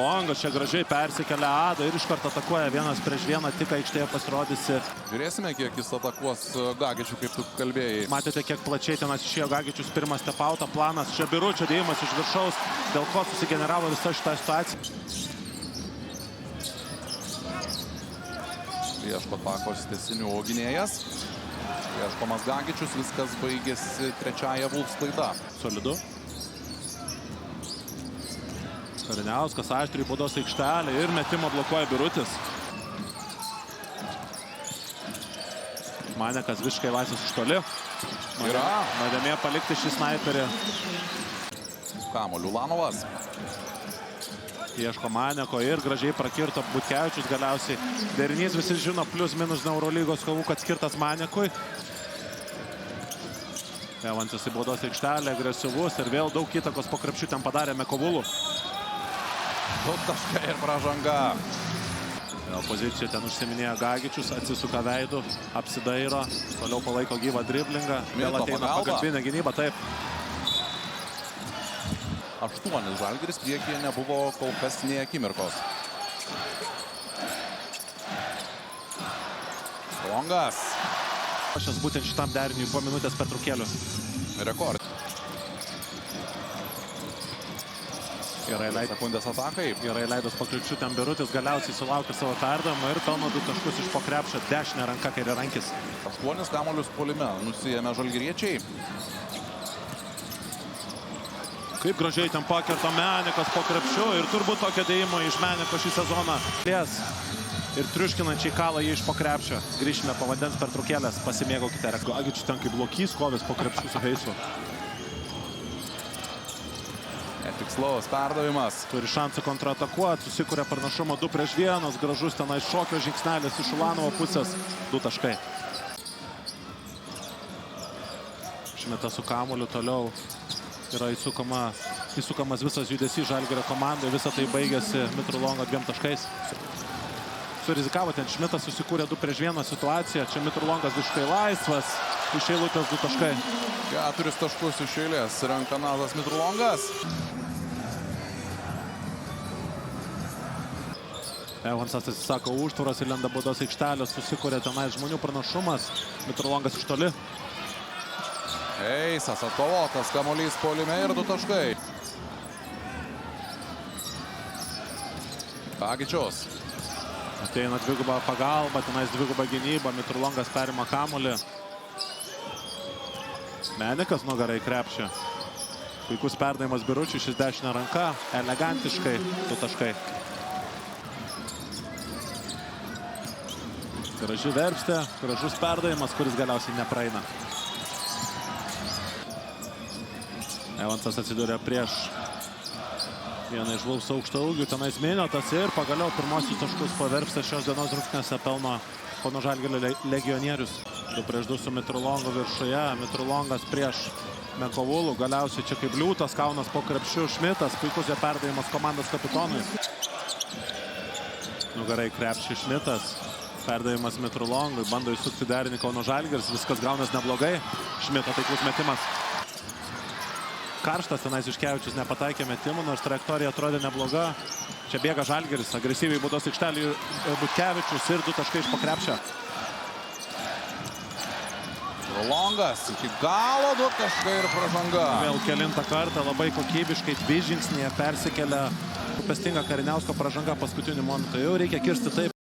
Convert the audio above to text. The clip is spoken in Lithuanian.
Mitrulongas čia gražiai persikelia Adą ir iš karto atakuoja 1-1, tik aikštėje pasirodysi. Žiūrėsime, kiek jis atakuos Gagičių, kaip tu kalbėjai. Matėte, kiek plačiai ten išėjo Gagičius, pirmas step-outą planas. Čia Biručio dėjimas iš viršaus, dėl ko susigeneravo visa šita situacija. Ieško atakos tęsinių gynėjas. Ieškomas Gagičius, viskas baigėsi trečiaja Vulfs klaida. Solidu. Kariniauskas aštriai baudos aikštelė ir metimą blokuoja Birutis. Manekas visiškai laisvas iš toli. Nuodėmė palikti šį sniperį. Kamuolių Ulanovas. Ieško Maneko ir gražiai prakirto Butkevičius galiausiai. Derinys visi žino plius minus Eurolygos kovų, kad skirtas Manekui. Evansas į baudos aikštelę, agresyvus ir vėl daug įtakos po krepšių ten padarė Mekovulų. 2 taškai ir pražanga. Poziciją ten užsiminėjo Gagičius, atsisuka veidu, apsidairo, toliau palaiko gyvą driblingą. Vėl ateina pagalbinė gynyba, taip. 8 Žalgiris priekyje nebuvo kol kas nė akimirkos. Longas. Šias būtent šitam deriniui po minutės pertraukėlių. Rekord. Gerai leido sekundės atakai. Gerai leidos po krepšių ten Birutis, galiausiai sulaukė savo perdavimą ir pelno 2 taškus iš po krepšio, dešinė ranka kairiarankis. 8 kamuolius puolime nusiėmė žalgiriečiai. Kaip gražiai ten pakirto Menekas po krepšiu ir turbūt tokio dėjimo iš Meneko šį sezoną. Ir triuškinančiai kala jį iš po krepšio. Grįžime po vandens pertraukėlės, pasimėgaukite. Gagičius ten kaip blokys kovės po krepšiu su Heisu. Netikslaus perdavimas. Turi šansą kontratakuoti, susikuria pranašumą 2-1, gražus tenais šokio žingsnelis iš Ulanovo pusės, 2 taškai. Šmita su kamuoliu toliau. Yra įsukamas visas judesys Žalgirio komandai, visą tai baigėsi Mitrulongo 2 taškais. Surizikavo ten Šmitas, susikūrė 2-1 situaciją, čia Mitrulongas visiškai laisvas, iš eilutės 2 taškai. 4 taškus iš eilės renka Nazas Mitrulongas. Evansas atsisako užtvaros ir lenda baudos aikštelės, susikūrė tenais žmonių pranašumas, Mitrulongas iš toli. Eisas atkovotas, kamuolys puolime ir 2 taškai. Gagičius. Ateina dvigubą pagalbą, tenais dvigubą gynybą, Mitrulongas perima kamuolį. Menekas nugarą į krepšį. Puikus perdavimas Biručiui, šis dešinė ranka, elegantiškai, 2 taškai. Graži verpstė, gražus perdavimas, kuris galiausiai nepraeina. Evansas atsidūrė prieš vieną iš Vulfs aukšto ūgių, tenais Miniotas ir pagaliau pirmosius taškus po verpstę šios dienos rungtynėse pelno Kauno Žalgirio legionierius. 2-2 su Mitrulongu viršuje, Mitrulongas prieš Mekovulų, galiausiai čia kaip liūtas, Kaunas po krepšiu, Šmitas, puikus jo perdavimas komandos kapitonui. Nugarai krepšį Šmitas, perdavimas Mitrulongui, bando įsukti derinį Kauno Žalgiris, viskas gaunas neblogai, Šmito taiklus metimas. Karštas tenais Juškevičius nepataikė metimų, nors trajektorija atrodė nebloga. Čia bėga Žalgiris, agresyviai baudos aikštelį Butkevičius ir 2 taškai iš po krepšio. Longas iki galo 2 taškai ir pražanga. Vėl kelintą kartą labai kokybiškai 2 žingsnyje persikelia rūpestinga Kariniausko pražanga paskutiniu momentu. Jau reikia kirsti taip.